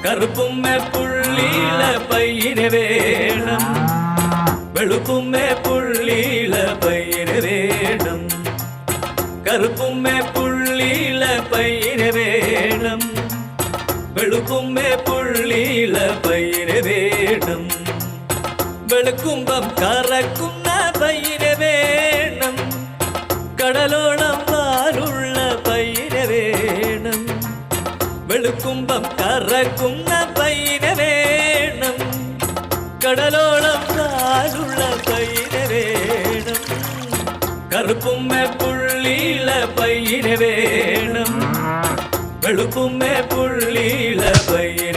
കറുപ്പുമ്മേ പുള്ളിയില പയ്യന് വേണം, വെളുപ്പുമ്മേ പുള്ളിയില പയ്യന് വേണം. കറുപ്പുമ്മേ പുള്ളിയില പയ്യന് വേണം, വെളുപ്പുമ്മേ പുള്ളിയില പയ്യന് വേണം. വെളുക്കുമ്പം കറക്കുന്ന പയ്യന് വേണം, കടലോളം വാലുള്ള പയ്യന് വേണം. വെളുക്കുമ്പം കറക്കുന്ന പയ്യന് വേണം, കടലോളം വാലുള്ള പയ്യന് വേണം. കറുപ്പുമ്മേ പുള്ളിയില പയ്യന് വേണം, വെളുപ്പുമ്മേ പുള്ളിയില പയ്യന്